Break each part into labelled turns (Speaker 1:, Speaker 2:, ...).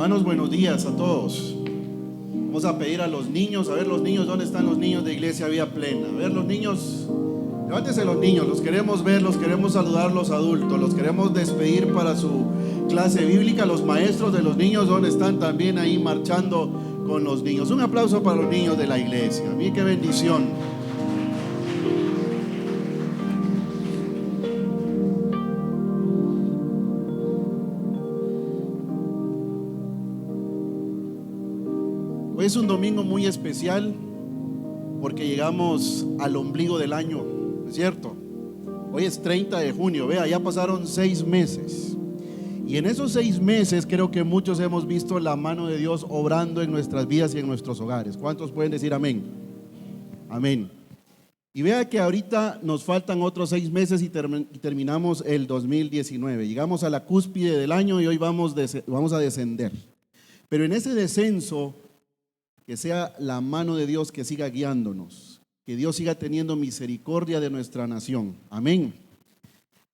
Speaker 1: Hermanos, buenos días a todos. Vamos a pedir a los niños, a ver los niños, ¿dónde están los niños de Iglesia Vía Plena? A ver los niños, levántense los niños, los queremos ver, los queremos saludar los adultos, los queremos despedir para su clase bíblica. Los maestros de los niños, ¿dónde están? También ahí marchando con los niños. Un aplauso para los niños de la iglesia. Miren qué bendición. Hoy es un domingo muy especial porque llegamos al ombligo del año, ¿es cierto? Hoy es 30 de junio, vea, ya pasaron 6 meses. Y en esos 6 meses creo que muchos hemos visto la mano de Dios obrando en nuestras vidas y en nuestros hogares. ¿Cuántos pueden decir amén? Amén. Y vea que ahorita nos faltan otros 6 meses y terminamos el 2019. Llegamos a la cúspide del año y hoy vamos a descender. Pero en ese descenso, que sea la mano de Dios que siga guiándonos, que Dios siga teniendo misericordia de nuestra nación. Amén.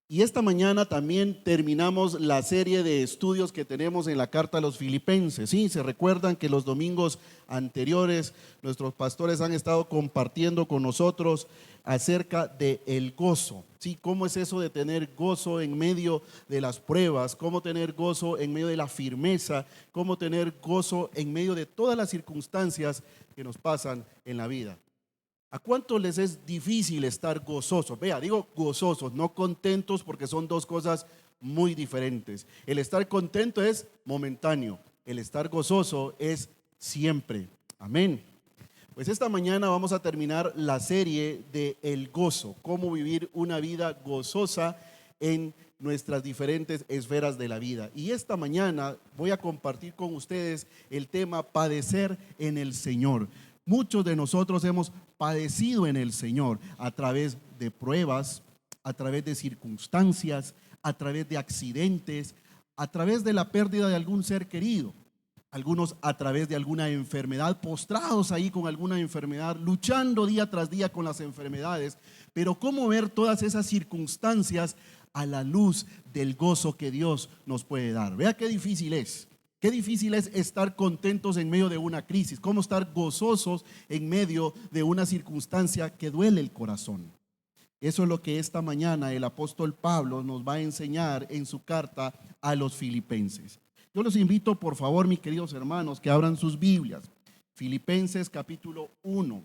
Speaker 1: Y esta mañana también terminamos la serie de estudios que tenemos en la carta a los Filipenses. Sí, se recuerdan que los domingos anteriores nuestros pastores han estado compartiendo con nosotros acerca del gozo. Sí, cómo es eso de tener gozo en medio de las pruebas, cómo tener gozo en medio de la firmeza, cómo tener gozo en medio de todas las circunstancias que nos pasan en la vida. ¿A cuánto les es difícil estar gozosos? Vea, digo gozosos, no contentos, porque son dos cosas muy diferentes. El estar contento es momentáneo, el estar gozoso es siempre. Amén. Pues esta mañana vamos a terminar la serie de el gozo, cómo vivir una vida gozosa en nuestras diferentes esferas de la vida. Y esta mañana voy a compartir con ustedes el tema padecer en el Señor. Muchos de nosotros hemos padecido en el Señor a través de pruebas, a través de circunstancias, a través de accidentes, a través de la pérdida de algún ser querido. Algunos a través de alguna enfermedad, postrados ahí con alguna enfermedad, luchando día tras día con las enfermedades. Pero ¿cómo ver todas esas circunstancias a la luz del gozo que Dios nos puede dar? Vea qué difícil es. Qué difícil es estar contentos en medio de una crisis, cómo estar gozosos en medio de una circunstancia que duele el corazón. Eso es lo que esta mañana el apóstol Pablo nos va a enseñar en su carta a los Filipenses. Yo los invito, por favor, mis queridos hermanos, que abran sus Biblias. Filipenses capítulo 1.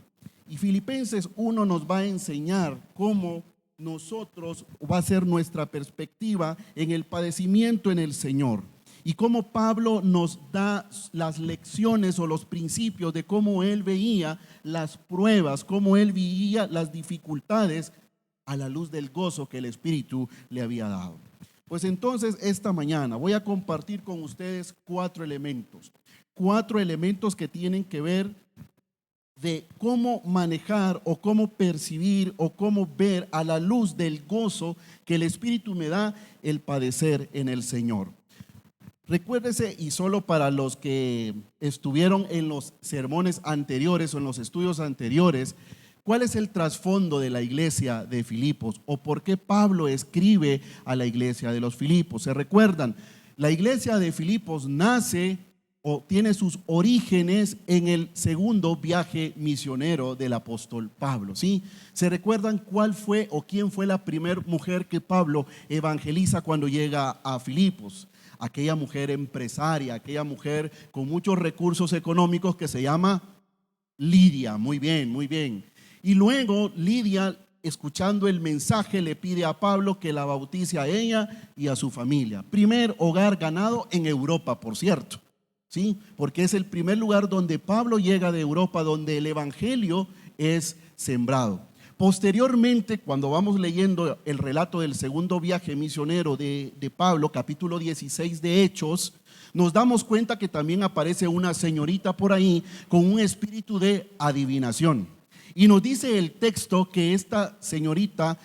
Speaker 1: Y Filipenses 1 nos va a enseñar cómo nosotros va a ser nuestra perspectiva en el padecimiento en el Señor. Y cómo Pablo nos da las lecciones o los principios de cómo él veía las pruebas, cómo él veía las dificultades a la luz del gozo que el Espíritu le había dado. Pues entonces esta mañana voy a compartir con ustedes 4 elementos que tienen que ver de cómo manejar o cómo percibir o cómo ver a la luz del gozo que el Espíritu me da el padecer en el Señor. Recuérdese, y solo para los que estuvieron en los sermones anteriores o en los estudios anteriores, ¿cuál es el trasfondo de la iglesia de Filipos o por qué Pablo escribe a la iglesia de los Filipos? ¿Se recuerdan? La iglesia de Filipos nace o tiene sus orígenes en el segundo viaje misionero del apóstol Pablo, ¿sí? ¿Se recuerdan cuál fue o quién fue la primera mujer que Pablo evangeliza cuando llega a Filipos? Aquella mujer empresaria, aquella mujer con muchos recursos económicos que se llama Lidia. Muy bien, muy bien. Y luego Lidia, escuchando el mensaje, le pide a Pablo que la bautice a ella y a su familia. Primer hogar ganado en Europa, por cierto, ¿sí? Porque es el primer lugar donde Pablo llega de Europa, donde el evangelio es sembrado. Posteriormente, cuando vamos leyendo el relato del segundo viaje misionero de Pablo, capítulo 16 de Hechos, nos damos cuenta que también aparece una señorita por ahí con un espíritu de adivinación. Y nos dice el texto que esta señorita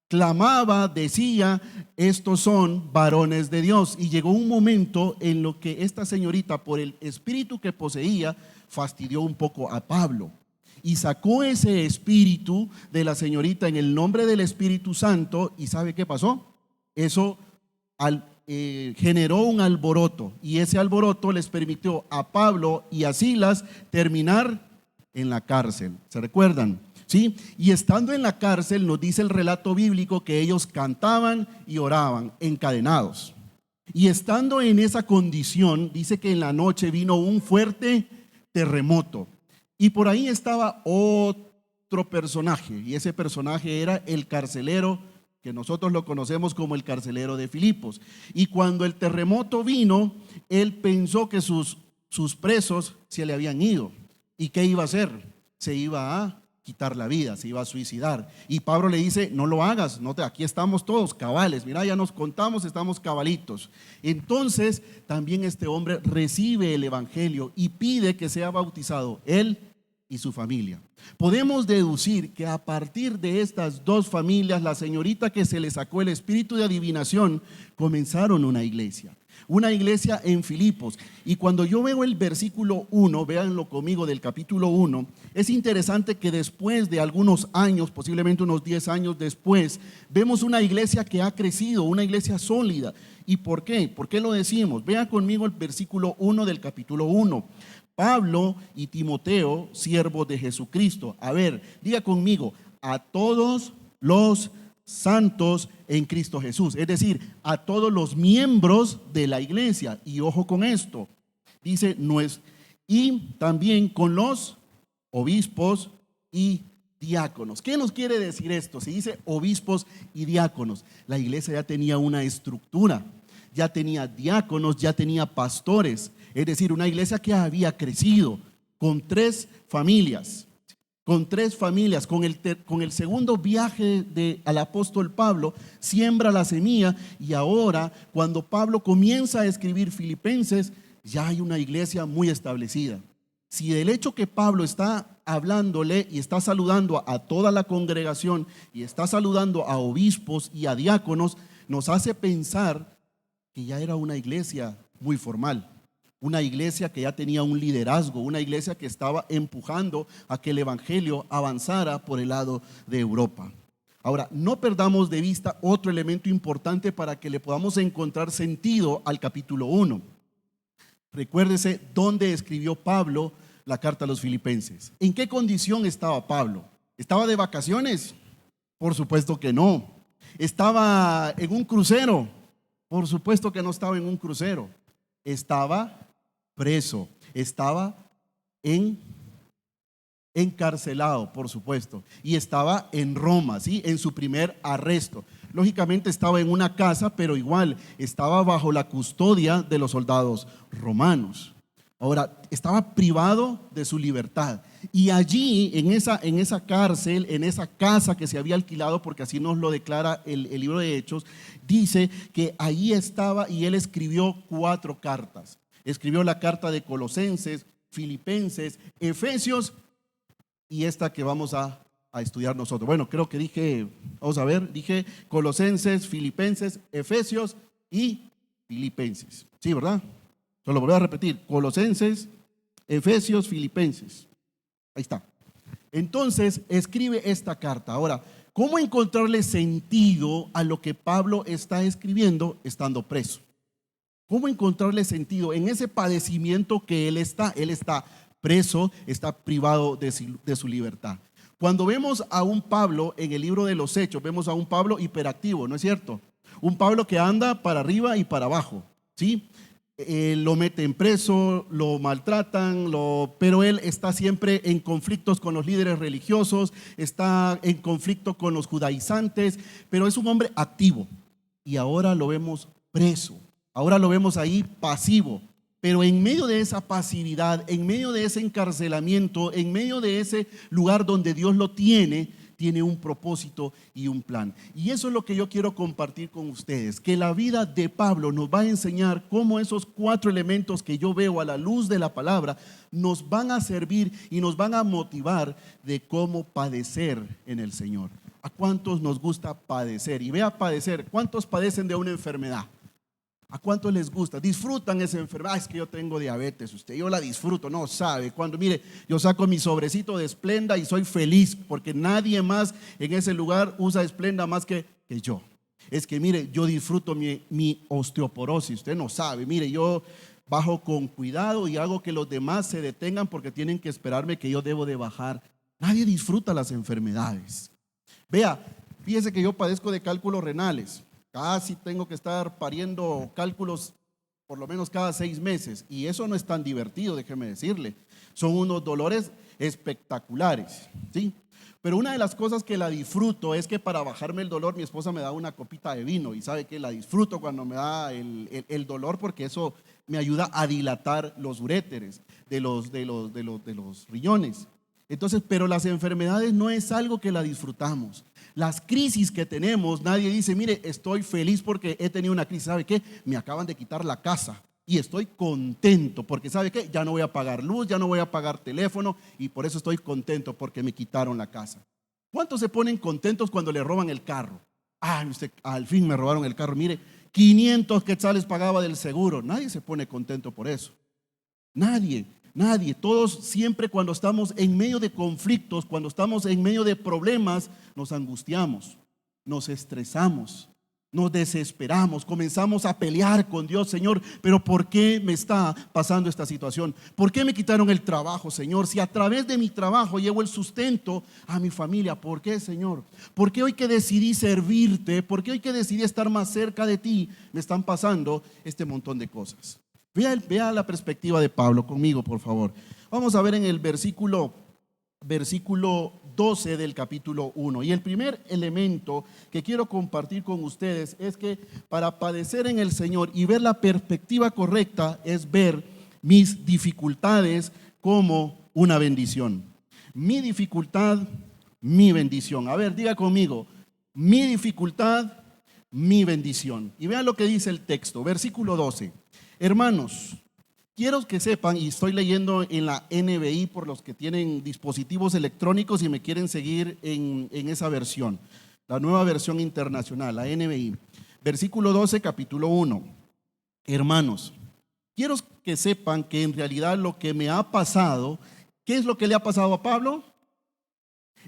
Speaker 1: clamaba, decía, estos son varones de Dios. Y llegó un momento en lo que esta señorita, por el espíritu que poseía, fastidió un poco a Pablo. Y sacó ese espíritu de la señorita en el nombre del Espíritu Santo. ¿Y sabe qué pasó? Eso, al generó un alboroto, y ese alboroto les permitió a Pablo y a Silas terminar en la cárcel. ¿Se recuerdan? ¿Sí? Y estando en la cárcel, nos dice el relato bíblico que ellos cantaban y oraban encadenados. Y estando en esa condición, dice que en la noche vino un fuerte terremoto. Y por ahí estaba otro personaje, y ese personaje era el carcelero, que nosotros lo conocemos como el carcelero de Filipos. Y cuando el terremoto vino, él pensó que sus presos se le habían ido. ¿Y qué iba a hacer? Se iba a quitar la vida, se iba a suicidar. Y Pablo le dice: no lo hagas, aquí estamos todos cabales, mira, ya nos contamos, estamos cabalitos. Entonces también este hombre recibe el evangelio y pide que sea bautizado él y su familia. Podemos deducir que a partir de estas dos familias, la señorita que se le sacó el espíritu de adivinación, comenzaron una iglesia en Filipos. Y cuando yo veo el versículo 1, véanlo conmigo, del capítulo 1, es interesante que después de algunos años, posiblemente unos 10 años después, vemos una iglesia que ha crecido, una iglesia sólida. ¿Y por qué? ¿Por qué lo decimos? Vean conmigo el versículo 1 del capítulo 1. Pablo y Timoteo, siervos de Jesucristo. A ver, diga conmigo: a todos los santos en Cristo Jesús, es decir, a todos los miembros de la iglesia. Y ojo con esto, dice: no es, y también con los obispos y diáconos. ¿Qué nos quiere decir esto? Si dice obispos y diáconos, la iglesia ya tenía una estructura, ya tenía diáconos, ya tenía pastores. Es decir, una iglesia que había crecido con tres familias. Con el segundo viaje al apóstol Pablo, siembra la semilla, y ahora cuando Pablo comienza a escribir Filipenses, ya hay una iglesia muy establecida. Si del hecho que Pablo está hablándole y está saludando a toda la congregación y está saludando a obispos y a diáconos, nos hace pensar que ya era una iglesia muy formal. Una iglesia que ya tenía un liderazgo, una iglesia que estaba empujando a que el evangelio avanzara por el lado de Europa. Ahora, no perdamos de vista otro elemento importante para que le podamos encontrar sentido al capítulo 1. Recuérdese dónde escribió Pablo la carta a los filipenses. ¿En qué condición estaba Pablo? ¿Estaba de vacaciones? Por supuesto que no. ¿Estaba en un crucero? Por supuesto que no estaba en un crucero. Estaba preso, estaba encarcelado, por supuesto, y estaba en Roma, ¿sí? En su primer arresto. Lógicamente estaba en una casa, pero igual estaba bajo la custodia de los soldados romanos. Ahora, estaba privado de su libertad, y allí en esa cárcel, en esa casa que se había alquilado, porque así nos lo declara el libro de Hechos, dice que ahí estaba, y él escribió 4 cartas. Escribió la carta de Colosenses, Filipenses, Efesios, y esta que vamos a estudiar nosotros. Bueno, creo que dije Colosenses, Filipenses, Efesios y Filipenses. Sí, ¿verdad? Lo voy a repetir: Colosenses, Efesios, Filipenses. Ahí está. Entonces escribe esta carta. Ahora, ¿cómo encontrarle sentido a lo que Pablo está escribiendo estando preso? ¿Cómo encontrarle sentido en ese padecimiento que él está? Él está preso, está privado de su libertad. Cuando vemos a un Pablo en el libro de los Hechos, vemos a un Pablo hiperactivo, ¿no es cierto? Un Pablo que anda para arriba y para abajo, ¿sí? Lo meten preso, lo maltratan, pero él está siempre en conflictos con los líderes religiosos, está en conflicto con los judaizantes, pero es un hombre activo. Y ahora lo vemos preso. Ahora lo vemos ahí pasivo, pero en medio de esa pasividad, en medio de ese encarcelamiento, en medio de ese lugar donde Dios lo tiene un propósito y un plan. Y eso es lo que yo quiero compartir con ustedes, que la vida de Pablo nos va a enseñar cómo esos 4 elementos que yo veo a la luz de la palabra nos van a servir y nos van a motivar de cómo padecer en el Señor. ¿A cuántos nos gusta padecer? Y vea padecer, ¿cuántos padecen de una enfermedad? ¿A cuántos les gusta? Disfrutan esa enfermedad. Es que yo tengo diabetes, yo la disfruto. No sabe, cuando mire, yo saco mi sobrecito de Splenda y soy feliz porque nadie más en ese lugar usa Splenda más que yo. Es que mire, yo disfruto mi osteoporosis, usted no sabe, mire, yo bajo con cuidado y hago que los demás se detengan porque tienen que esperarme que yo debo de bajar. Nadie disfruta las enfermedades. Vea, fíjese que yo padezco de cálculos renales, casi tengo que estar pariendo cálculos por lo menos cada 6 meses, y eso no es tan divertido, déjeme decirle. Son unos dolores espectaculares, ¿sí? Pero una de las cosas que la disfruto es que para bajarme el dolor mi esposa me da una copita de vino, y sabe que la disfruto cuando me da el dolor, porque eso me ayuda a dilatar los uréteres de los riñones. Entonces, pero las enfermedades no es algo que la disfrutamos. Las crisis que tenemos, nadie dice, mire, estoy feliz porque he tenido una crisis. ¿Sabe qué? Me acaban de quitar la casa y estoy contento porque, ¿sabe qué? Ya no voy a pagar luz, ya no voy a pagar teléfono, y por eso estoy contento porque me quitaron la casa. ¿Cuántos se ponen contentos cuando le roban el carro? Ay, usted, al fin me robaron el carro. Mire, 500 quetzales pagaba del seguro. Nadie se pone contento por eso. Nadie. Nadie, todos siempre cuando estamos en medio de conflictos, cuando estamos en medio de problemas, nos angustiamos, nos estresamos, nos desesperamos, comenzamos a pelear con Dios. Señor, pero ¿por qué me está pasando esta situación? ¿Por qué me quitaron el trabajo, Señor? Si a través de mi trabajo llevo el sustento a mi familia, ¿por qué, Señor? ¿Por qué hoy que decidí servirte? ¿Por qué hoy que decidí estar más cerca de ti me están pasando este montón de cosas? Vea la perspectiva de Pablo conmigo, por favor. Vamos a ver en el versículo 12 del capítulo 1. Y el primer elemento que quiero compartir con ustedes es que para padecer en el Señor y ver la perspectiva correcta es ver mis dificultades como una bendición. Mi dificultad, mi bendición. A ver, diga conmigo, mi dificultad, mi bendición. Y vean lo que dice el texto, versículo 12. Hermanos, quiero que sepan, y estoy leyendo en la NBI por los que tienen dispositivos electrónicos y me quieren seguir en esa versión, la nueva versión internacional, la NBI. Versículo 12, capítulo 1. Hermanos, quiero que sepan que en realidad lo que me ha pasado, ¿qué es lo que le ha pasado a Pablo?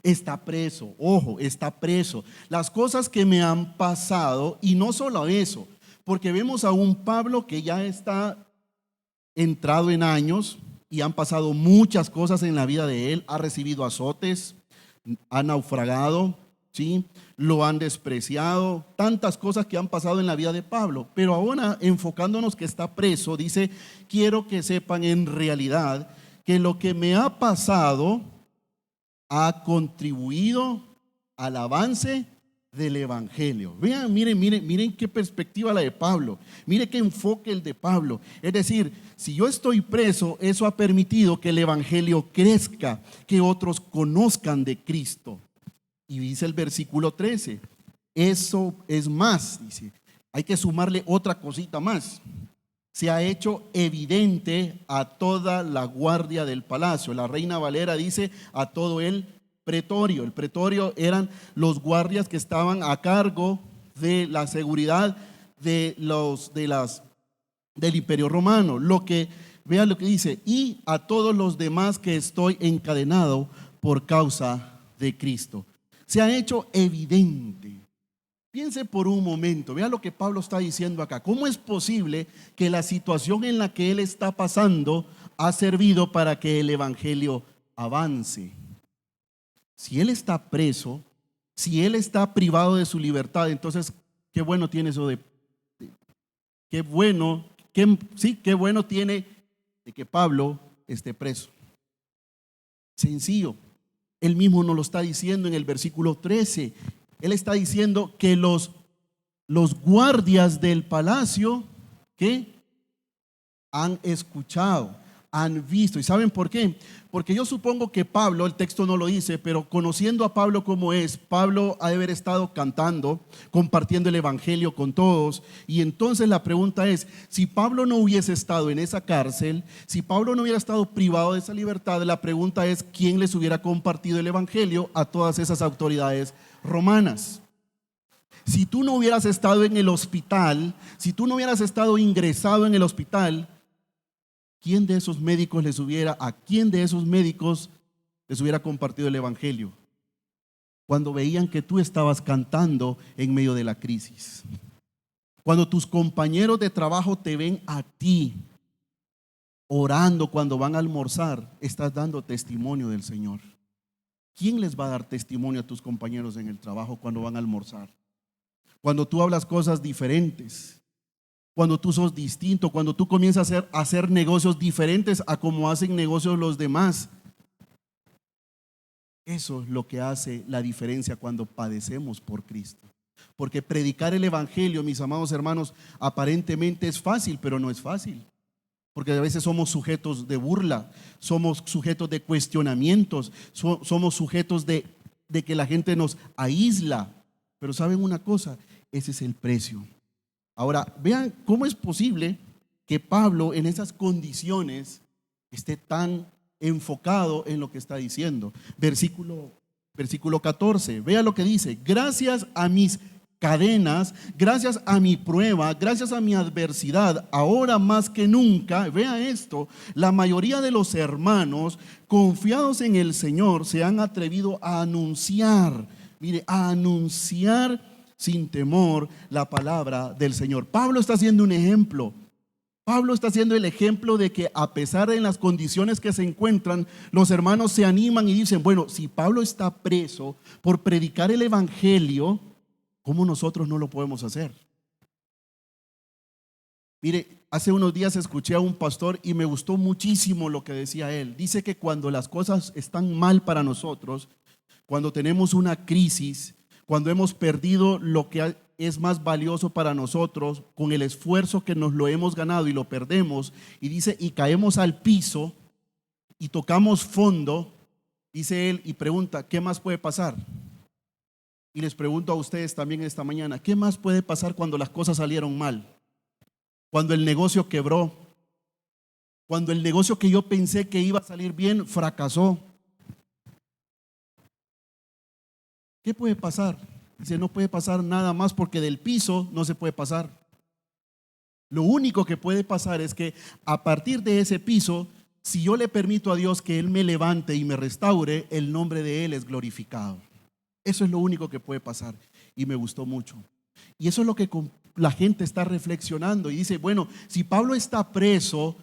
Speaker 1: Está preso, ojo, está preso. Las cosas que me han pasado, y no solo eso, porque vemos a un Pablo que ya está entrado en años y han pasado muchas cosas en la vida de él. Ha recibido azotes, ha naufragado, ¿sí? Lo han despreciado, tantas cosas que han pasado en la vida de Pablo. Pero ahora, enfocándonos que está preso, dice, quiero que sepan en realidad que lo que me ha pasado ha contribuido al avance del evangelio. Vean, miren qué perspectiva la de Pablo. Mire qué enfoque el de Pablo. Es decir, si yo estoy preso, eso ha permitido que el evangelio crezca, que otros conozcan de Cristo. Y dice el versículo 13, eso es más, dice, hay que sumarle otra cosita más. Se ha hecho evidente a toda la guardia del palacio. La Reina Valera dice a todo el pretorio. El pretorio eran los guardias que estaban a cargo de la seguridad del Imperio Romano. Vean lo que dice, y a todos los demás que estoy encadenado por causa de Cristo. Se ha hecho evidente. Piense por un momento, vea lo que Pablo está diciendo acá. ¿Cómo es posible que la situación en la que él está pasando ha servido para que el evangelio avance? Si él está preso, si él está privado de su libertad, entonces qué bueno tiene eso qué bueno tiene de que Pablo esté preso. Sencillo, él mismo nos lo está diciendo en el versículo 13. Él está diciendo que los guardias del palacio que han escuchado, han visto. ¿Y saben por qué? Porque yo supongo que Pablo, el texto no lo dice, pero conociendo a Pablo como es, Pablo ha de haber estado cantando, compartiendo el evangelio con todos. Y entonces la pregunta es, si Pablo no hubiese estado en esa cárcel, si Pablo no hubiera estado privado de esa libertad, la pregunta es, ¿quién les hubiera compartido el evangelio a todas esas autoridades romanas? Si tú no hubieras estado en el hospital, si tú no hubieras estado ingresado en el hospital, ¿a quién de esos médicos les hubiera compartido el evangelio? cuando veían que tú estabas cantando en medio de la crisis. Cuando tus compañeros de trabajo te ven a ti orando cuando van a almorzar, estás dando testimonio del Señor. ¿Quién les va a dar testimonio a tus compañeros en el trabajo cuando van a almorzar? Cuando tú hablas cosas diferentes, cuando tú sos distinto, cuando tú comienzas a hacer negocios diferentes a como hacen negocios los demás. Eso es lo que hace la diferencia cuando padecemos por Cristo. Porque predicar el evangelio, mis amados hermanos, aparentemente es fácil, pero no es fácil. Porque a veces somos sujetos de burla, somos sujetos de cuestionamientos, somos sujetos de que la gente nos aísla. Pero ¿saben una cosa? Ese es el precio. Ahora, vean cómo es posible que Pablo en esas condiciones esté tan enfocado en lo que está diciendo. Versículo 14, vea lo que dice: gracias a mis cadenas, gracias a mi prueba, gracias a mi adversidad, ahora más que nunca, vea esto, la mayoría de los hermanos confiados en el Señor se han atrevido a anunciar, mire, a anunciar sin temor la palabra del Señor. Pablo está haciendo un ejemplo. Pablo está haciendo el ejemplo de que a pesar de las condiciones que se encuentran, los hermanos se animan y dicen, bueno, si Pablo está preso por predicar el evangelio, ¿cómo nosotros no lo podemos hacer? Mire, hace unos días escuché a un pastor y me gustó muchísimo lo que decía él. Dice que cuando las cosas están mal para nosotros, cuando tenemos una crisis, cuando hemos perdido lo que es más valioso para nosotros, con el esfuerzo que nos lo hemos ganado y lo perdemos, y dice, y caemos al piso y tocamos fondo, dice él, y pregunta, ¿qué más puede pasar? Y les pregunto a ustedes también esta mañana, ¿qué más puede pasar cuando las cosas salieron mal? Cuando el negocio quebró, cuando el negocio que yo pensé que iba a salir bien fracasó. ¿Qué puede pasar? Dice, no puede pasar nada más porque del piso no se puede pasar. Lo único que puede pasar es que a partir de ese piso, si yo le permito a Dios que Él me levante y me restaure, el nombre de Él es glorificado. Eso es lo único que puede pasar. Y me gustó mucho. Y eso es lo que la gente está reflexionando y dice, bueno, si Pablo está preso,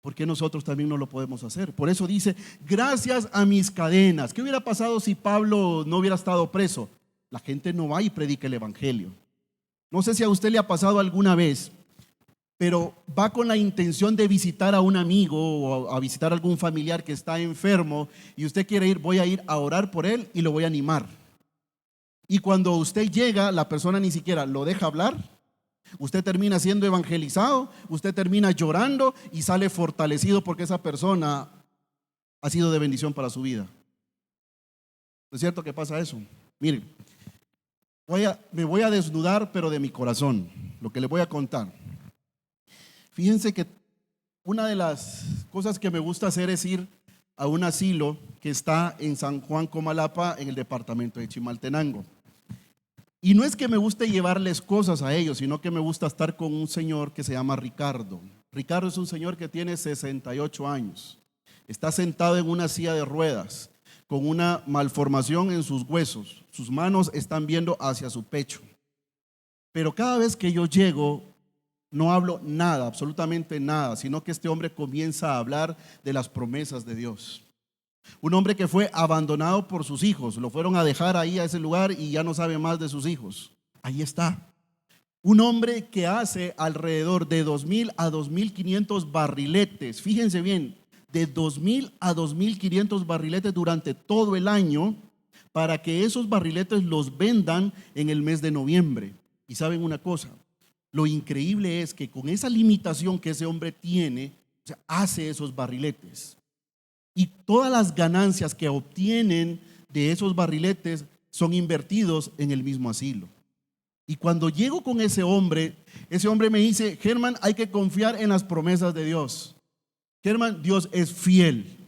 Speaker 1: ¿por qué nosotros también no lo podemos hacer? Por eso dice, gracias a mis cadenas. ¿Qué hubiera pasado si Pablo no hubiera estado preso? La gente no va y predica el evangelio. No sé si a usted le ha pasado alguna vez, pero va con la intención de visitar a un amigo o a visitar a algún familiar que está enfermo y usted quiere ir, voy a ir a orar por él y lo voy a animar. Y cuando usted llega, la persona ni siquiera lo deja hablar. Usted termina siendo evangelizado, usted termina llorando y sale fortalecido porque esa persona ha sido de bendición para su vida. ¿No es cierto que pasa eso? Miren, me voy a desnudar, pero de mi corazón, lo que le voy a contar. Fíjense que una de las cosas que me gusta hacer es ir a un asilo que está en San Juan Comalapa, en el departamento de Chimaltenango. Y no es que me guste llevarles cosas a ellos, sino que me gusta estar con un señor que se llama Ricardo. Ricardo es un señor que tiene 68 años. Está sentado en una silla de ruedas, con una malformación en sus huesos. Sus manos están viendo hacia su pecho. Pero cada vez que yo llego, no hablo nada, absolutamente nada, sino que este hombre comienza a hablar de las promesas de Dios. Un hombre que fue abandonado por sus hijos, lo fueron a dejar ahí a ese lugar y ya no sabe más de sus hijos. Ahí está. Un hombre que hace alrededor de 2,000 a 2,500 barriletes, fíjense bien, de 2,000 a 2,500 barriletes durante todo el año, para que esos barriletes los vendan en el mes de noviembre. Y saben una cosa, lo increíble es que con esa limitación que ese hombre tiene, o sea, hace esos barriletes. Y todas las ganancias que obtienen de esos barriletes son invertidos en el mismo asilo. Y cuando llego con ese hombre me dice, Germán, hay que confiar en las promesas de Dios. Germán, Dios es fiel.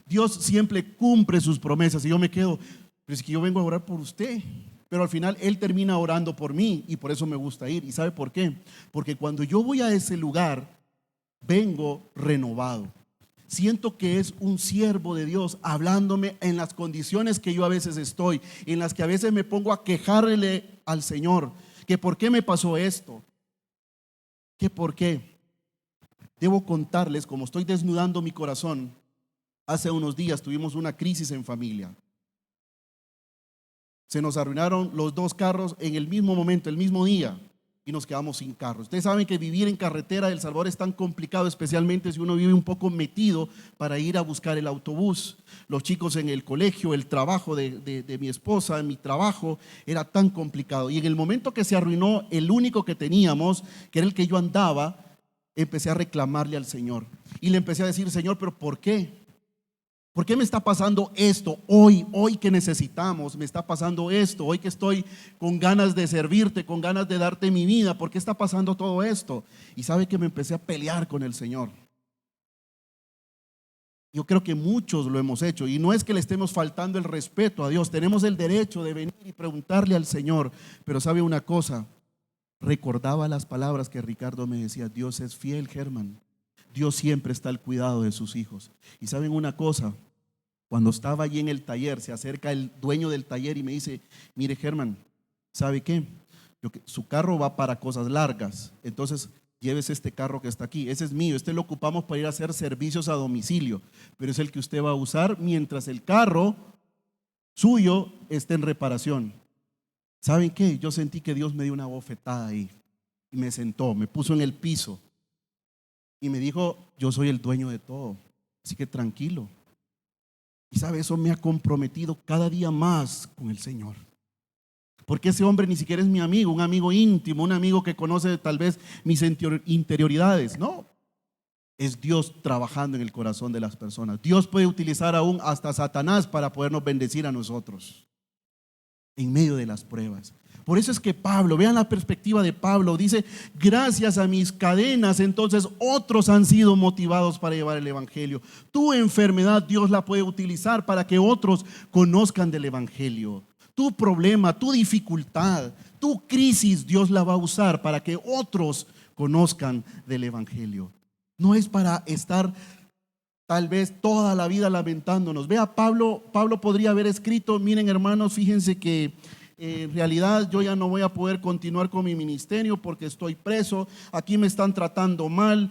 Speaker 1: Dios siempre cumple sus promesas. Y yo me quedo, pero es que yo vengo a orar por usted. Pero al final Él termina orando por mí y por eso me gusta ir. ¿Y sabe por qué? Porque cuando yo voy a ese lugar, vengo renovado. siento que es un siervo de Dios hablándome en las condiciones que yo a veces estoy, en las que a veces me pongo a quejarle al Señor, que por qué me pasó esto, que por qué. Debo contarles, como estoy desnudando mi corazón, hace unos días tuvimos una crisis en familia. Se nos arruinaron los dos carros en el mismo momento, el mismo día, y nos quedamos sin carro. Ustedes saben que vivir en carretera de El Salvador es tan complicado, especialmente si uno vive un poco metido para ir a buscar el autobús. Los chicos en el colegio, el trabajo de mi esposa, mi trabajo, era tan complicado. Y en el momento que se arruinó el único que teníamos, que era el que yo andaba, empecé a reclamarle al Señor. Y le empecé a decir: Señor, ¿pero por qué? ¿Por qué me está pasando esto hoy que necesitamos? Me está pasando esto, hoy que estoy con ganas de servirte, con ganas de darte mi vida. ¿Por qué está pasando todo esto? Y sabe que me empecé a pelear con el Señor. Yo creo que muchos lo hemos hecho, y no es que le estemos faltando el respeto a Dios. Tenemos el derecho de venir y preguntarle al Señor. Pero sabe una cosa, recordaba las palabras que Ricardo me decía: Dios es fiel, Germán. Dios siempre está al cuidado de sus hijos. Y saben una cosa, cuando estaba allí en el taller, se acerca el dueño del taller y me dice: mire, Germán, ¿sabe qué? Su carro va para cosas largas, entonces llévese este carro que está aquí, ese es mío, este lo ocupamos para ir a hacer servicios a domicilio, pero es el que usted va a usar mientras el carro suyo esté en reparación. ¿Saben qué? Yo sentí que Dios me dio una bofetada ahí y me sentó, me puso en el piso y me dijo: yo soy el dueño de todo, así que tranquilo. Y sabe, eso me ha comprometido cada día más con el Señor, porque ese hombre ni siquiera es mi amigo, un amigo íntimo, un amigo que conoce tal vez mis interioridades. No, es Dios trabajando en el corazón de las personas. Dios puede utilizar aún hasta Satanás para podernos bendecir a nosotros en medio de las pruebas. Por eso es que Pablo, vean la perspectiva de Pablo, dice: gracias a mis cadenas, entonces otros han sido motivados para llevar el evangelio. Tu enfermedad Dios la puede utilizar para que otros conozcan del evangelio. Tu problema, tu dificultad, tu crisis, Dios la va a usar para que otros conozcan del evangelio. No es para estar tal vez toda la vida lamentándonos. Vea, Pablo podría haber escrito: miren, hermanos, fíjense que en realidad yo ya no voy a poder continuar con mi ministerio porque estoy preso, aquí me están tratando mal,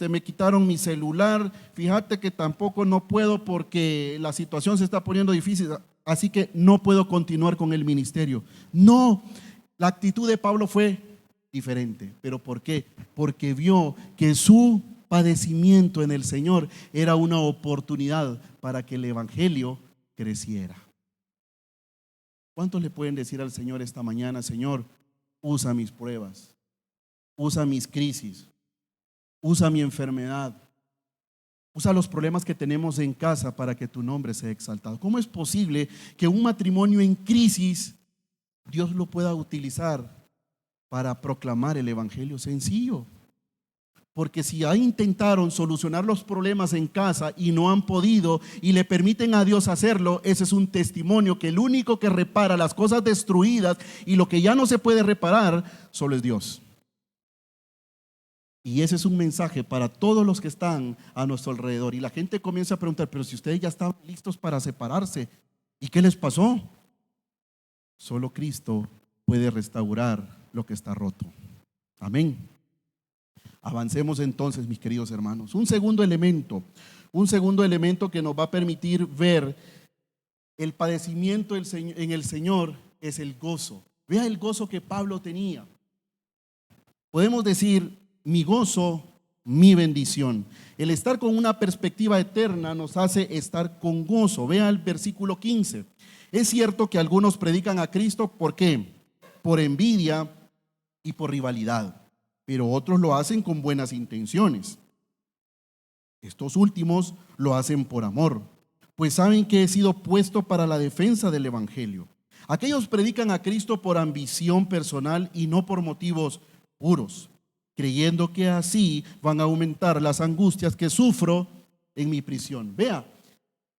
Speaker 1: me quitaron mi celular, fíjate que tampoco no puedo porque la situación se está poniendo difícil, así que no puedo continuar con el ministerio. No, la actitud de Pablo fue diferente. ¿Pero por qué? Porque vio que su padecimiento en el Señor era una oportunidad para que el evangelio creciera. ¿Cuántos le pueden decir al Señor esta mañana: Señor, usa mis pruebas, usa mis crisis, usa mi enfermedad, usa los problemas que tenemos en casa para que tu nombre sea exaltado? ¿Cómo es posible que un matrimonio en crisis Dios lo pueda utilizar para proclamar el evangelio? Sencillo. Porque si ya intentaron solucionar los problemas en casa y no han podido y le permiten a Dios hacerlo, ese es un testimonio que el único que repara las cosas destruidas y lo que ya no se puede reparar solo es Dios. Y ese es un mensaje para todos los que están a nuestro alrededor. Y la gente comienza a preguntar: pero si ustedes ya estaban listos para separarse, ¿y qué les pasó? Solo Cristo puede restaurar lo que está roto. Amén. Avancemos entonces, mis queridos hermanos. Un segundo elemento que nos va a permitir ver el padecimiento en el Señor es el gozo. Vea el gozo que Pablo tenía. Podemos decir: mi gozo, mi bendición. El estar con una perspectiva eterna nos hace estar con gozo. Vea el versículo 15. Es cierto que algunos predican a Cristo, ¿por qué? Por envidia y por rivalidad, pero otros lo hacen con buenas intenciones. Estos últimos lo hacen por amor, pues saben que he sido puesto para la defensa del evangelio. Aquellos predican a Cristo por ambición personal y no por motivos puros, creyendo que así van a aumentar las angustias que sufro en mi prisión. Vea,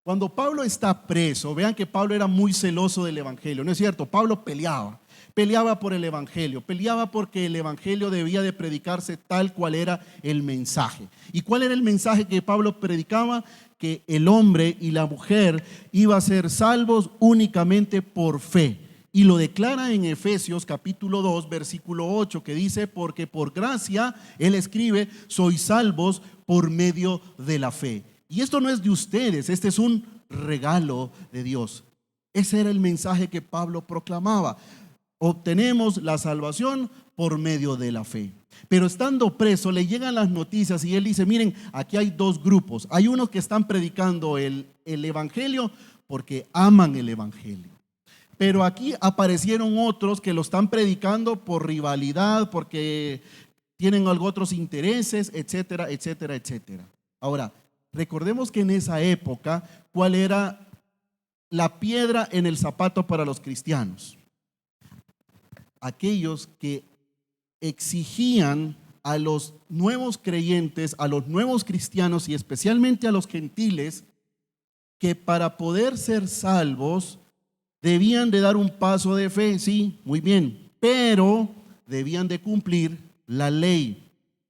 Speaker 1: cuando Pablo está preso, vean que Pablo era muy celoso del evangelio, ¿no es cierto? Pablo peleaba, peleaba por el evangelio, peleaba porque el evangelio debía de predicarse tal cual era el mensaje. ¿Y cuál era el mensaje que Pablo predicaba? Que el hombre y la mujer iban a ser salvos únicamente por fe. Y lo declara en Efesios capítulo 2, versículo 8, que dice: porque por gracia, él escribe, sois salvos por medio de la fe. Y esto no es de ustedes, este es un regalo de Dios. Ese era el mensaje que Pablo proclamaba. Obtenemos la salvación por medio de la fe. Pero estando preso, le llegan las noticias y él dice: miren, aquí hay dos grupos. Hay unos que están predicando el evangelio porque aman el evangelio. Pero aquí aparecieron otros que lo están predicando por rivalidad, porque tienen otros intereses, etcétera, etcétera, etcétera. Ahora, recordemos que en esa época, ¿cuál era la piedra en el zapato para los cristianos? Aquellos que exigían a los nuevos creyentes, a los nuevos cristianos y especialmente a los gentiles, que para poder ser salvos debían de dar un paso de fe, sí, muy bien, pero debían de cumplir la ley,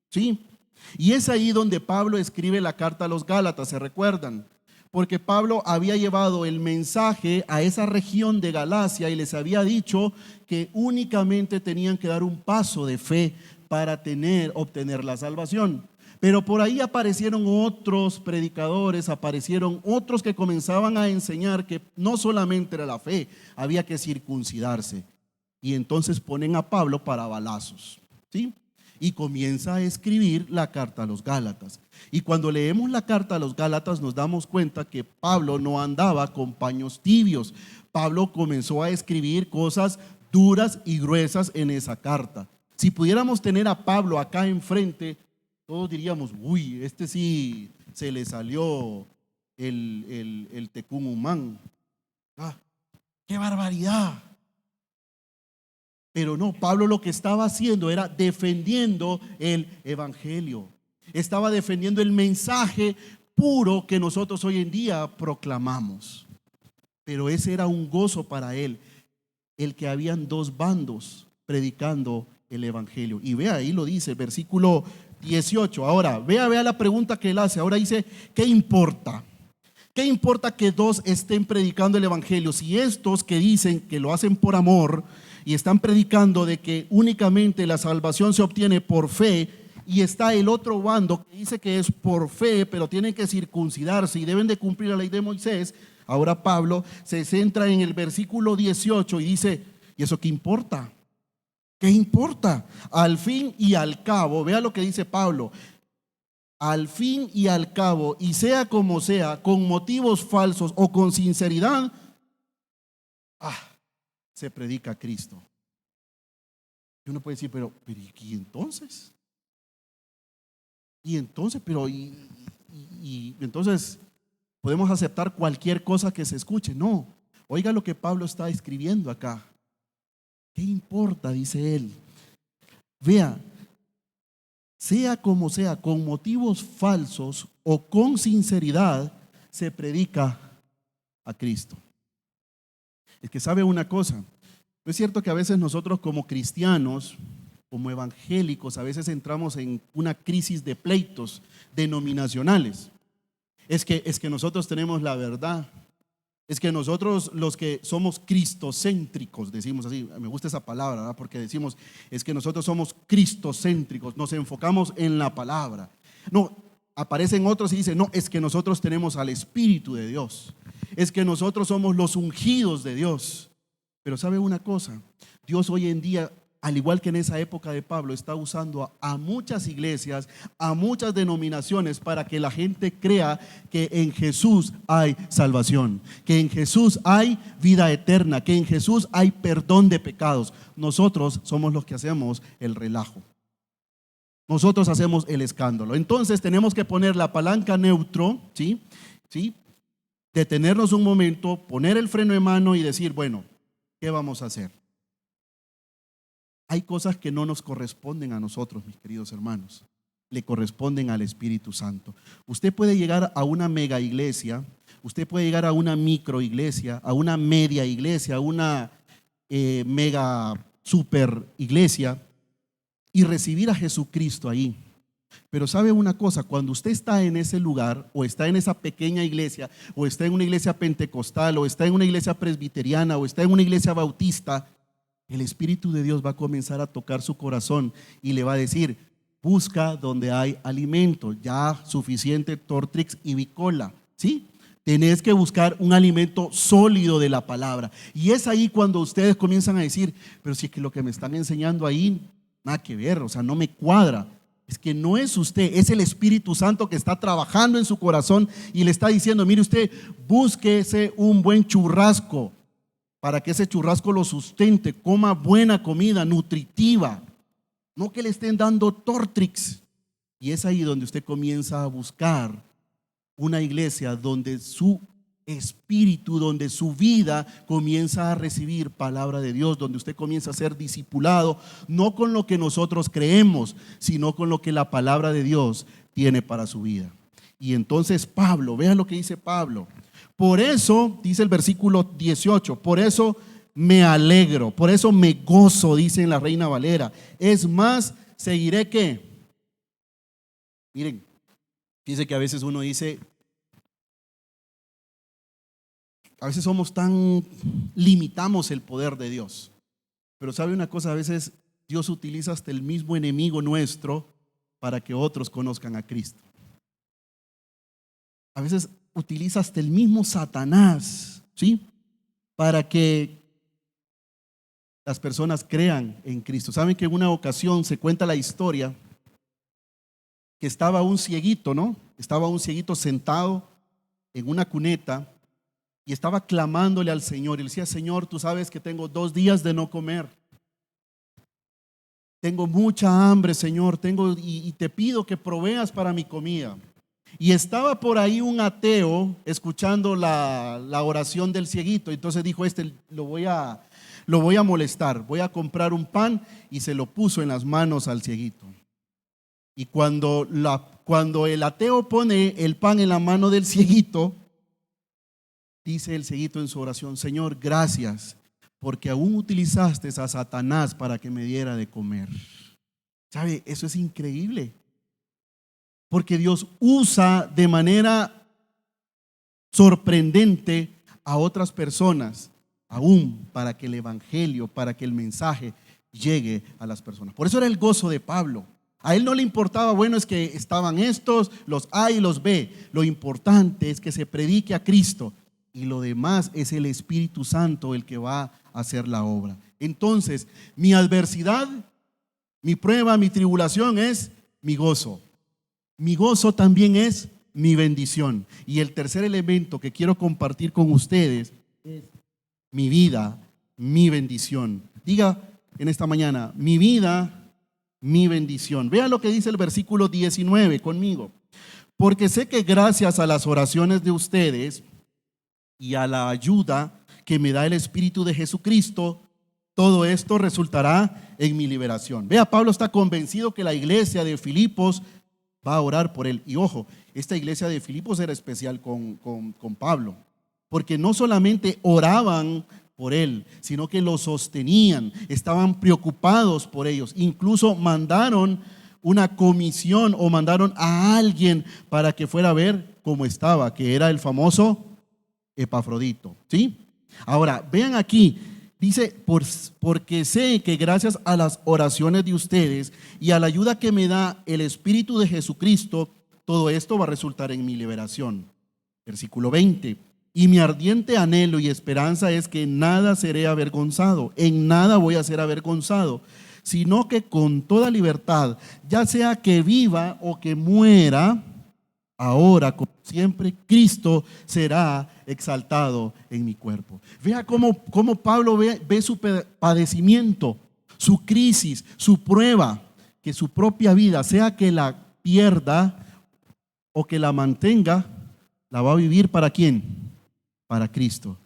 Speaker 1: ¿sí? Y es ahí donde Pablo escribe la carta a los Gálatas, ¿se recuerdan? Porque Pablo había llevado el mensaje a esa región de Galacia y les había dicho que únicamente tenían que dar un paso de fe para obtener la salvación. Pero por ahí aparecieron otros predicadores, aparecieron otros que comenzaban a enseñar que no solamente era la fe, había que circuncidarse. Y entonces ponen a Pablo para balazos, ¿sí? Y comienza a escribir la carta a los Gálatas. Y cuando leemos la carta a los Gálatas nos damos cuenta que Pablo no andaba con paños tibios. Pablo comenzó a escribir cosas duras y gruesas en esa carta. Si pudiéramos tener a Pablo acá enfrente, todos diríamos: uy, este sí se le salió el tecún humán. ¡Qué barbaridad! Pero no, Pablo lo que estaba haciendo era defendiendo el evangelio. Estaba defendiendo el mensaje puro que nosotros hoy en día proclamamos. Pero ese era un gozo para él, el que habían dos bandos predicando el evangelio. Y vea, ahí lo dice, versículo 18. Ahora, vea la pregunta que él hace. Ahora dice: ¿qué importa? ¿Qué importa que dos estén predicando el evangelio? Si estos que dicen que lo hacen por amor y están predicando de que únicamente la salvación se obtiene por fe, y está el otro bando que dice que es por fe, pero tienen que circuncidarse y deben de cumplir la ley de Moisés. Ahora Pablo se centra en el versículo 18 y dice: ¿y eso qué importa? ¿Qué importa? Al fin y al cabo, vea lo que dice Pablo: al fin y al cabo, y sea como sea, con motivos falsos o con sinceridad, se predica a Cristo. Y uno puede decir: pero ¿y entonces? Y entonces, entonces podemos aceptar cualquier cosa que se escuche. No, oiga lo que Pablo está escribiendo acá. ¿Qué importa? Dice él. Vea, sea como sea, con motivos falsos o con sinceridad, se predica a Cristo. Es que sabe una cosa, ¿no es cierto que a veces nosotros como cristianos, como evangélicos, a veces entramos en una crisis de pleitos denominacionales? Es que nosotros tenemos la verdad. Es que nosotros, los que somos cristocéntricos, decimos así, me gusta esa palabra, ¿verdad? Porque decimos: es que nosotros somos cristocéntricos, nos enfocamos en la palabra. No, aparecen otros y dicen: no, es que nosotros tenemos al Espíritu de Dios, es que nosotros somos los ungidos de Dios. Pero ¿sabe una cosa? Dios hoy en día, al igual que en esa época de Pablo, está usando a muchas iglesias, a muchas denominaciones, para que la gente crea que en Jesús hay salvación, que en Jesús hay vida eterna, que en Jesús hay perdón de pecados. Nosotros somos los que hacemos el relajo. Nosotros hacemos el escándalo. Entonces tenemos que poner la palanca neutro, ¿sí? Detenernos un momento, poner el freno de mano y decir: bueno, ¿qué vamos a hacer? Hay cosas que no nos corresponden a nosotros, mis queridos hermanos, le corresponden al Espíritu Santo. Usted puede llegar a una mega iglesia, usted puede llegar a una micro iglesia, a una media iglesia, a una mega super iglesia y recibir a Jesucristo ahí. Pero sabe una cosa, cuando usted está en ese lugar, o está en esa pequeña iglesia, o está en una iglesia pentecostal, o está en una iglesia presbiteriana, o está en una iglesia bautista, el Espíritu de Dios va a comenzar a tocar su corazón y le va a decir: busca donde hay alimento, ya suficiente Tortrix y Bicola, ¿sí? Tenés que buscar un alimento sólido de la palabra. Y es ahí cuando ustedes comienzan a decir: pero si es que lo que me están enseñando ahí, nada que ver, o sea, no me cuadra. Es que no es usted, es el Espíritu Santo que está trabajando en su corazón y le está diciendo: mire usted, búsquese un buen churrasco para que ese churrasco lo sustente, coma buena comida, nutritiva, no que le estén dando Tortrix. Y es ahí donde usted comienza a buscar una iglesia donde su espíritu, donde su vida comienza a recibir palabra de Dios, donde usted comienza a ser discipulado, no con lo que nosotros creemos, sino con lo que la palabra de Dios tiene para su vida. Y entonces Pablo, vean lo que dice Pablo: por eso, dice el versículo 18, por eso me alegro, por eso me gozo, dice en la Reina Valera. Es más, seguiré que, miren, dice que a veces uno dice, a veces somos tan, limitamos el poder de Dios. Pero sabe una cosa, a veces Dios utiliza hasta el mismo enemigo nuestro para que otros conozcan a Cristo. A veces utiliza hasta el mismo Satanás, ¿sí? Para que las personas crean en Cristo. Saben que en una ocasión se cuenta la historia que estaba un cieguito, ¿no? Estaba un cieguito sentado en una cuneta y estaba clamándole al Señor. Y le decía: Señor, tú sabes que tengo 2 días de no comer. Tengo mucha hambre, Señor, y te pido que proveas para mi comida. Y estaba por ahí un ateo escuchando la oración del cieguito. Entonces dijo: lo voy a molestar, voy a comprar un pan, y se lo puso en las manos al cieguito. Y cuando el ateo pone el pan en la mano del cieguito, dice el cieguito en su oración: Señor, gracias, porque aún utilizaste a Satanás para que me diera de comer. ¿Sabe? Eso es increíble. Porque Dios usa de manera sorprendente a otras personas, aún para que el evangelio, para que el mensaje llegue a las personas. Por eso era el gozo de Pablo. A él no le importaba, bueno, es que estaban estos, los A y los B. Lo importante es que se predique a Cristo, y lo demás es el Espíritu Santo el que va a hacer la obra. Entonces, mi adversidad, mi prueba, mi tribulación es mi gozo. Mi gozo también es mi bendición. Y el tercer elemento que quiero compartir con ustedes es mi vida, mi bendición. Diga en esta mañana: mi vida, mi bendición. Vea lo que dice el versículo 19 conmigo. Porque sé que gracias a las oraciones de ustedes y a la ayuda que me da el Espíritu de Jesucristo, todo esto resultará en mi liberación. Vea, Pablo está convencido que la iglesia de Filipos va a orar por él. Y ojo, esta iglesia de Filipos era especial con Pablo, porque no solamente oraban por él, sino que lo sostenían, estaban preocupados por ellos. Incluso mandaron una comisión, o mandaron a alguien para que fuera a ver cómo estaba, que era el famoso Epafrodito, ¿sí? Ahora, vean aquí, dice: porque sé que gracias a las oraciones de ustedes y a la ayuda que me da el Espíritu de Jesucristo, todo esto va a resultar en mi liberación. Versículo 20: y mi ardiente anhelo y esperanza es que en nada seré avergonzado, en nada voy a ser avergonzado, sino que con toda libertad, ya sea que viva o que muera, ahora, como siempre, Cristo será exaltado en mi cuerpo. Vea cómo Pablo ve su padecimiento, su crisis, su prueba, que su propia vida, sea que la pierda o que la mantenga, la va a vivir ¿para quién? Para Cristo.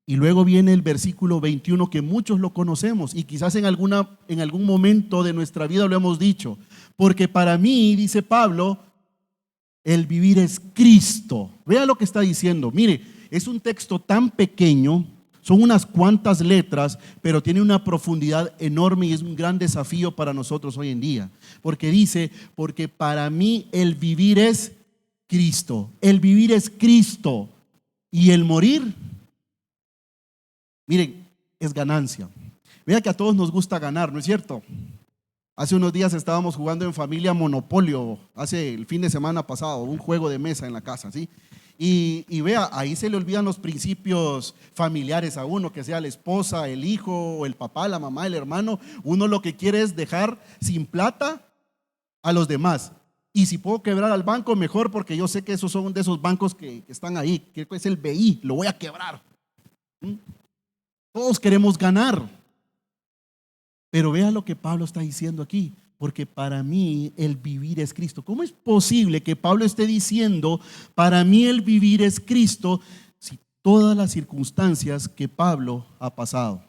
Speaker 1: Y luego viene el versículo 21, que muchos lo conocemos y quizás en algún momento de nuestra vida lo hemos dicho. Porque para mí, dice Pablo, el vivir es Cristo. Vea lo que está diciendo. Mire, es un texto tan pequeño, Son unas cuantas letras, pero tiene una profundidad enorme y es un gran desafío para nosotros hoy en día. Porque dice, porque para mí el vivir es Cristo. El vivir es Cristo. Y el morir, miren, es ganancia. Vea que a todos nos gusta ganar, ¿no es cierto? Hace unos días estábamos jugando en familia Monopolio, hace el fin de semana pasado, un juego de mesa en la casa, ¿sí? Y vea, ahí se le olvidan los principios familiares a uno, que sea la esposa, el hijo, el papá, la mamá, el hermano. Uno lo que quiere es dejar sin plata a los demás. Y si puedo quebrar al banco, mejor, porque yo sé que esos son de esos bancos que están ahí, que es el BI, lo voy a quebrar. Todos queremos ganar. Pero vea lo que Pablo está diciendo aquí, porque para mí el vivir es Cristo. ¿Cómo es posible que Pablo esté diciendo, para mí el vivir es Cristo, si todas las circunstancias que Pablo ha pasado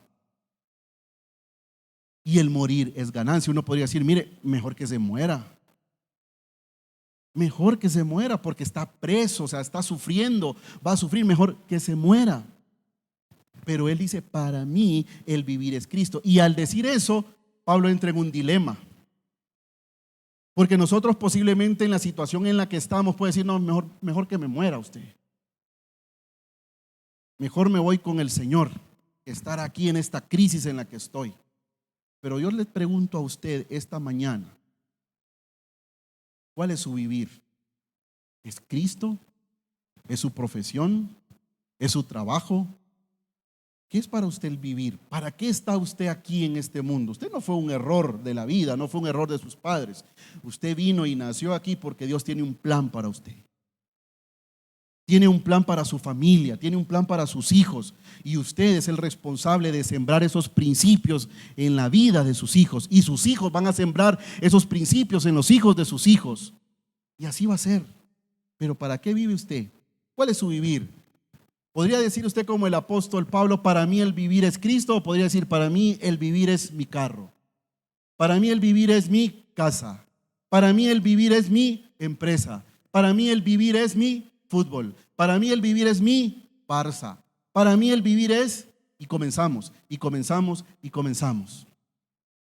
Speaker 1: y el morir es ganancia? Uno podría decir, mire, mejor que se muera. Mejor que se muera porque está preso, o sea, está sufriendo, va a sufrir, mejor que se muera. Pero él dice, para mí el vivir es Cristo. Y al decir eso, Pablo entra en un dilema. Porque nosotros posiblemente en la situación en la que estamos puede decir, no, mejor que me muera usted. Mejor me voy con el Señor que estar aquí en esta crisis en la que estoy. Pero yo le pregunto a usted esta mañana, ¿cuál es su vivir? ¿Es Cristo? ¿Es su profesión? ¿Es su trabajo? ¿Qué es para usted el vivir? ¿Para qué está usted aquí en este mundo? Usted no fue un error de la vida, no fue un error de sus padres. Usted vino y nació aquí porque Dios tiene un plan para usted. Tiene un plan para su familia, tiene un plan para sus hijos. Y usted es el responsable de sembrar esos principios en la vida de sus hijos. Y sus hijos van a sembrar esos principios en los hijos de sus hijos. Y así va a ser. Pero ¿para qué vive usted? ¿Cuál es su vivir? ¿Podría decir usted como el apóstol Pablo, para mí el vivir es Cristo? ¿O podría decir, para mí el vivir es mi carro? Para mí el vivir es mi casa. Para mí el vivir es mi empresa. Para mí el vivir es mi fútbol. Para mí el vivir es mi Barça. Para mí el vivir es, y comenzamos, y comenzamos, y comenzamos.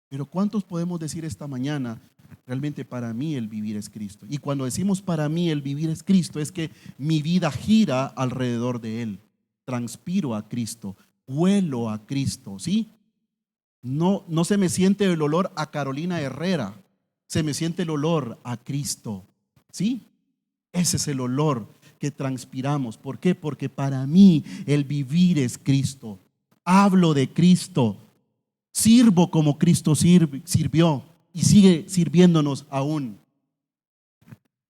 Speaker 1: Pero ¿cuántos podemos decir esta mañana, realmente para mí el vivir es Cristo? Y cuando decimos para mí el vivir es Cristo, es que mi vida gira alrededor de Él. Transpiro a Cristo, huelo a Cristo, ¿sí? No se me siente el olor a Carolina Herrera, se me siente el olor a Cristo, ¿sí? Ese es el olor que transpiramos. ¿Por qué? Porque para mí el vivir es Cristo. Hablo de Cristo. Sirvo como Cristo sirvió y sigue sirviéndonos aún.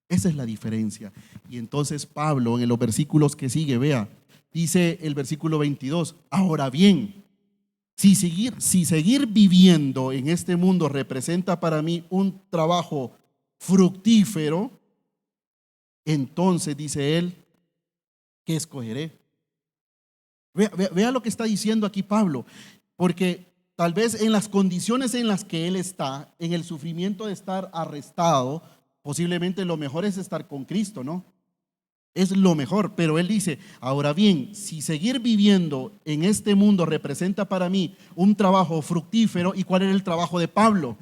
Speaker 1: Esa es la diferencia. Y entonces Pablo en los versículos que sigue, vea, dice el versículo 22, ahora bien, si seguir viviendo en este mundo representa para mí un trabajo fructífero, entonces dice él, ¿qué escogeré? Vea lo que está diciendo aquí Pablo, porque tal vez en las condiciones en las que él está, en el sufrimiento de estar arrestado, posiblemente lo mejor es estar con Cristo, ¿no? Es lo mejor, pero él dice, ahora bien, si seguir viviendo en este mundo representa para mí un trabajo fructífero, ¿y cuál era el trabajo de Pablo?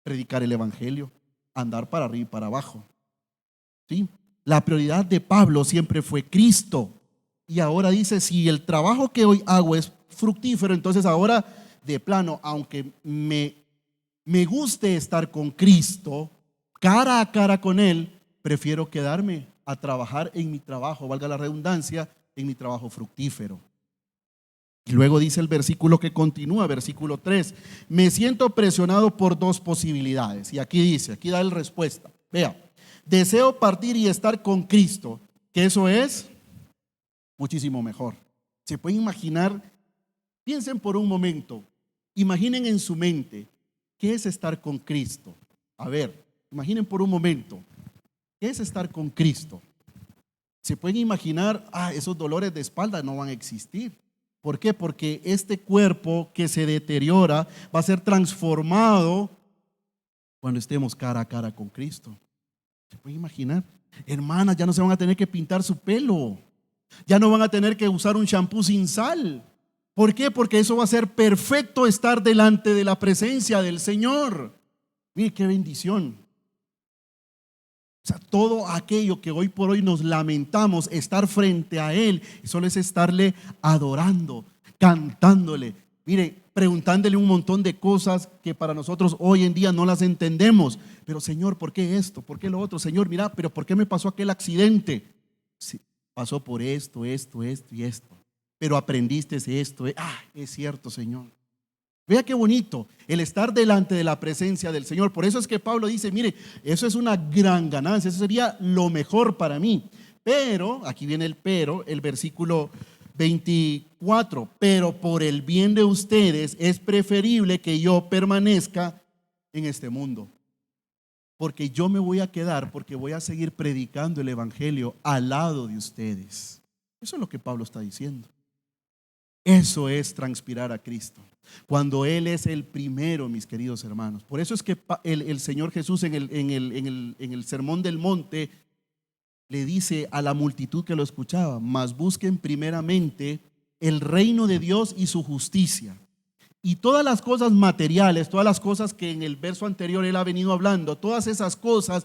Speaker 1: Predicar el evangelio, andar para arriba y para abajo, ¿sí? La prioridad de Pablo siempre fue Cristo. Y ahora dice, si el trabajo que hoy hago es fructífero, entonces ahora de plano, aunque me guste estar con Cristo, cara a cara con Él, prefiero quedarme a trabajar en mi trabajo, valga la redundancia, en mi trabajo fructífero. Y luego dice el versículo que continúa, versículo 3, me siento presionado por dos posibilidades. Y aquí dice, aquí da la respuesta. Vea, deseo partir y estar con Cristo, que eso es muchísimo mejor. ¿Se pueden imaginar? Piensen por un momento, imaginen en su mente, ¿qué es estar con Cristo? A ver, imaginen por un momento, ¿qué es estar con Cristo? ¿Se pueden imaginar? Esos dolores de espalda no van a existir. ¿Por qué? Porque este cuerpo que se deteriora va a ser transformado cuando estemos cara a cara con Cristo. ¿Se pueden imaginar? Hermanas, ya no se van a tener que pintar su pelo. Ya no van a tener que usar un shampoo sin sal. ¿Por qué? Porque eso va a ser perfecto estar delante de la presencia del Señor. Mire qué bendición. O sea, todo aquello que hoy por hoy nos lamentamos, estar frente a Él, solo es estarle adorando, cantándole. Mire, preguntándole un montón de cosas que para nosotros hoy en día no las entendemos. Pero Señor, ¿por qué esto? ¿Por qué lo otro? Señor, mira, pero ¿por qué me pasó aquel accidente? Sí, pasó por esto y esto. Pero aprendiste esto. Es cierto, Señor. Vea qué bonito el estar delante de la presencia del Señor. Por eso es que Pablo dice, mire, eso es una gran ganancia, eso sería lo mejor para mí. Pero, aquí viene el versículo 24, pero por el bien de ustedes es preferible que yo permanezca en este mundo. Porque yo me voy a quedar, porque voy a seguir predicando el evangelio al lado de ustedes. Eso es lo que Pablo está diciendo. Eso es transpirar a Cristo, cuando Él es el primero, mis queridos hermanos. Por eso es que el Señor Jesús en el Sermón del Monte le dice a la multitud que lo escuchaba: mas busquen primeramente el reino de Dios y su justicia, y todas las cosas materiales, todas las cosas que en el verso anterior Él ha venido hablando, todas esas cosas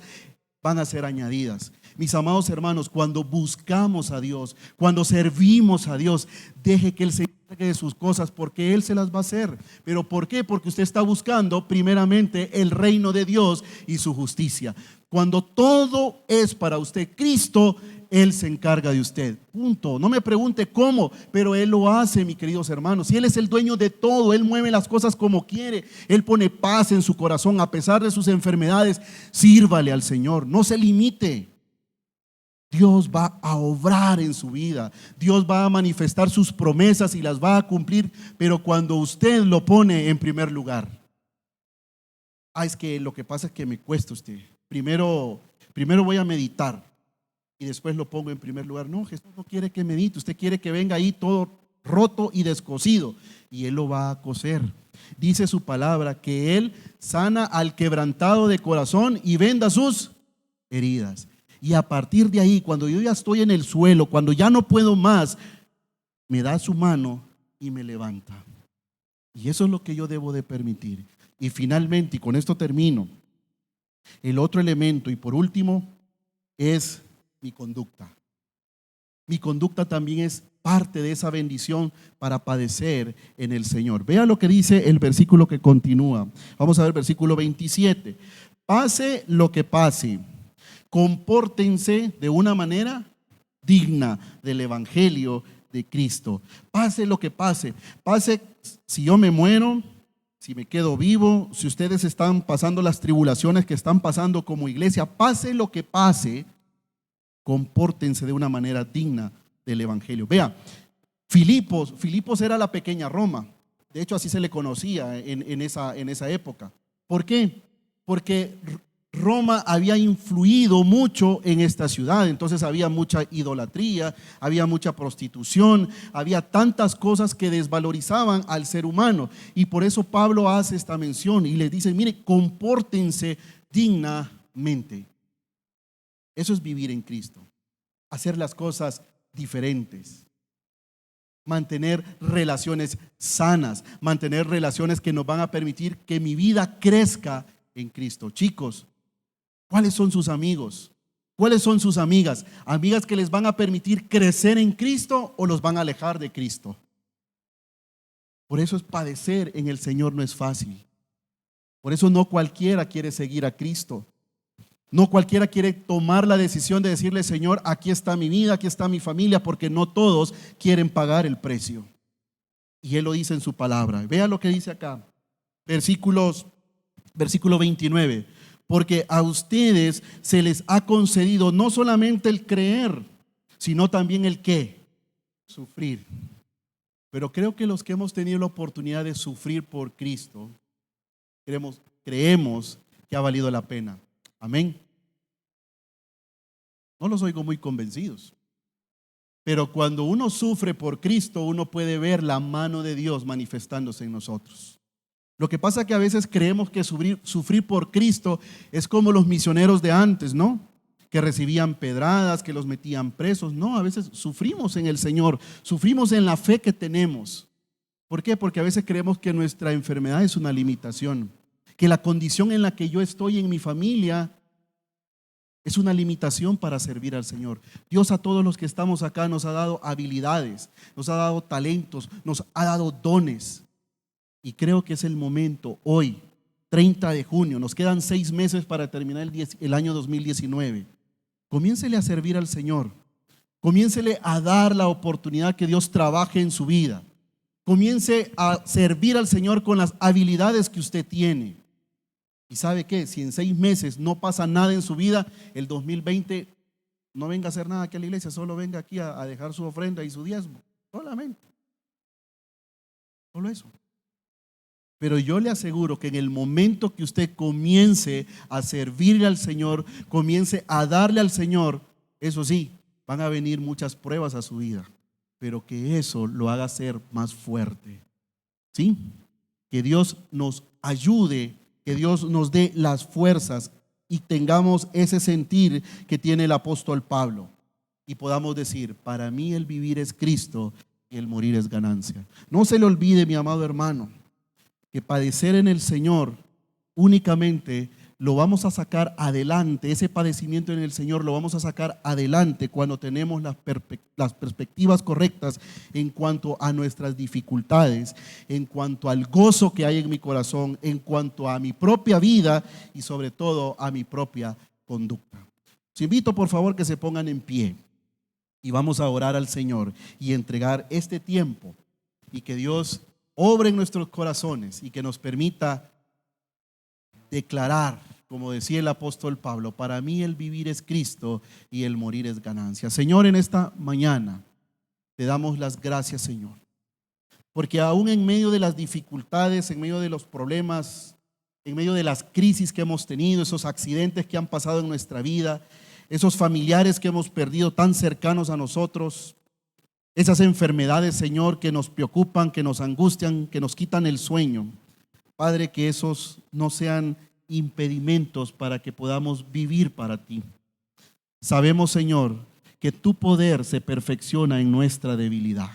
Speaker 1: van a ser añadidas. Mis amados hermanos, cuando buscamos a Dios, cuando servimos a Dios, deje que Él se encargue de sus cosas, porque Él se las va a hacer. ¿Pero por qué? Porque usted está buscando primeramente el reino de Dios y su justicia. Cuando todo es para usted Cristo, Él se encarga de usted. Punto. No me pregunte cómo, pero Él lo hace, mis queridos hermanos. Y Él es el dueño de todo. Él mueve las cosas como quiere. Él pone paz en su corazón a pesar de sus enfermedades. Sírvale al Señor. No se limite. Dios va a obrar en su vida. Dios va a manifestar sus promesas y las va a cumplir, pero cuando usted lo pone en primer lugar. Es que lo que pasa es que me cuesta usted. Primero voy a meditar y después lo pongo en primer lugar. No, Jesús no quiere que medite. Usted quiere que venga ahí todo roto y descosido, y Él lo va a coser. Dice su palabra que Él sana al quebrantado de corazón y venda sus heridas. Y a partir de ahí, cuando yo ya estoy en el suelo, cuando ya no puedo más, me da su mano y me levanta. Y eso es lo que yo debo de permitir. Y finalmente, y con esto termino, el otro elemento y por último es mi conducta. Mi conducta también es parte de esa bendición para padecer en el Señor. Vea lo que dice el versículo que continúa. Vamos a ver el versículo 27. Pase lo que pase, compórtense de una manera digna del evangelio de Cristo. Pase lo que pase. Pase si yo me muero, si me quedo vivo, si ustedes están pasando las tribulaciones que están pasando como iglesia, pase lo que pase, compórtense de una manera digna del evangelio. Vea, Filipos era la pequeña Roma. De hecho, así se le conocía en esa época. ¿Por qué? Porque Roma había influido mucho en esta ciudad. Entonces había mucha idolatría, había mucha prostitución, había tantas cosas que desvalorizaban al ser humano. Y por eso Pablo hace esta mención y les dice: mire, compórtense dignamente. Eso es vivir en Cristo, hacer las cosas diferentes, mantener relaciones sanas, mantener relaciones que nos van a permitir que mi vida crezca en Cristo. Chicos, ¿cuáles son sus amigos? ¿Cuáles son sus amigas? ¿Amigas que les van a permitir crecer en Cristo o los van a alejar de Cristo? Por eso es padecer en el Señor no es fácil. Por eso no cualquiera quiere seguir a Cristo. No cualquiera quiere tomar la decisión de decirle: Señor, aquí está mi vida, aquí está mi familia, porque no todos quieren pagar el precio. Y Él lo dice en su palabra. Vea lo que dice acá. Versículo 29. Porque a ustedes se les ha concedido no solamente el creer, sino también el ¿qué? Sufrir. Pero creo que los que hemos tenido la oportunidad de sufrir por Cristo, creemos que ha valido la pena. Amén. No los oigo muy convencidos. Pero cuando uno sufre por Cristo, uno puede ver la mano de Dios manifestándose en nosotros. Lo que pasa es que a veces creemos que sufrir por Cristo es como los misioneros de antes, ¿no? que recibían pedradas, que los metían presos. No, a veces sufrimos en el Señor, sufrimos en la fe que tenemos. ¿Por qué? Porque a veces creemos que nuestra enfermedad es una limitación, que la condición en la que yo estoy en mi familia es una limitación para servir al Señor. Dios a todos los que estamos acá nos ha dado habilidades, nos ha dado talentos, nos ha dado dones. Y creo que es el momento hoy, 30 de junio, nos quedan 6 meses para terminar el año 2019. Comiéncele a servir al Señor, comiéncele a dar la oportunidad que Dios trabaje en su vida. Comience a servir al Señor con las habilidades que usted tiene. ¿Y sabe qué? Si en 6 meses no pasa nada en su vida, el 2020 no venga a hacer nada aquí a la iglesia, solo venga aquí a dejar su ofrenda y su diezmo. Solamente. Solo eso. Pero yo le aseguro que en el momento que usted comience a servirle al Señor, comience a darle al Señor, eso sí, van a venir muchas pruebas a su vida, pero que eso lo haga ser más fuerte. ¿Sí? Que Dios nos ayude, que Dios nos dé las fuerzas y tengamos ese sentir que tiene el apóstol Pablo y podamos decir: para mí el vivir es Cristo y el morir es ganancia. No se le olvide, mi amado hermano, que padecer en el Señor únicamente lo vamos a sacar adelante. Ese padecimiento en el Señor lo vamos a sacar adelante cuando tenemos las perspectivas correctas en cuanto a nuestras dificultades, en cuanto al gozo que hay en mi corazón, en cuanto a mi propia vida y sobre todo a mi propia conducta. Los invito por favor que se pongan en pie y vamos a orar al Señor y entregar este tiempo y que Dios obre en nuestros corazones y que nos permita declarar, como decía el apóstol Pablo: para mí el vivir es Cristo y el morir es ganancia. Señor, en esta mañana te damos las gracias, Señor, porque aún en medio de las dificultades, en medio de los problemas, en medio de las crisis que hemos tenido, esos accidentes que han pasado en nuestra vida, esos familiares que hemos perdido tan cercanos a nosotros, esas enfermedades, Señor, que nos preocupan, que nos angustian, que nos quitan el sueño, Padre, que esos no sean impedimentos para que podamos vivir para ti. Sabemos, Señor, que tu poder se perfecciona en nuestra debilidad.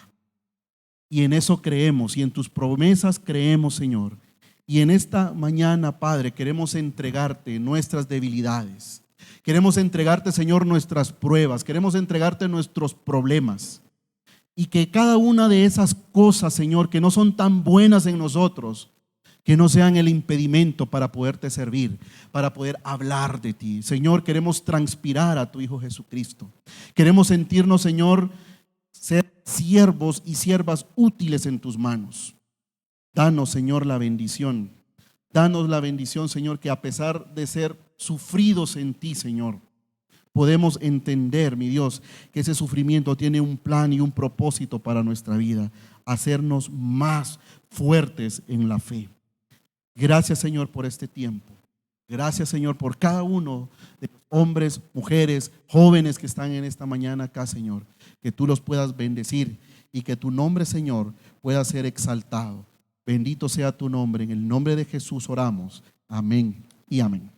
Speaker 1: Y en eso creemos, y en tus promesas creemos, Señor. Y en esta mañana, Padre, queremos entregarte nuestras debilidades. Queremos entregarte, Señor, nuestras pruebas. Queremos entregarte nuestros problemas. Y que cada una de esas cosas, Señor, que no son tan buenas en nosotros, que no sean el impedimento para poderte servir, para poder hablar de ti. Señor, queremos transpirar a tu Hijo Jesucristo. Queremos sentirnos, Señor, ser siervos y siervas útiles en tus manos. Danos, Señor, la bendición. Danos la bendición, Señor, que a pesar de ser sufridos en ti, Señor, podemos entender, mi Dios, que ese sufrimiento tiene un plan y un propósito para nuestra vida, hacernos más fuertes en la fe. Gracias, Señor, por este tiempo. Gracias, Señor, por cada uno de los hombres, mujeres, jóvenes que están en esta mañana acá, Señor. Que tú los puedas bendecir y que tu nombre, Señor, pueda ser exaltado. Bendito sea tu nombre. En el nombre de Jesús oramos. Amén y amén.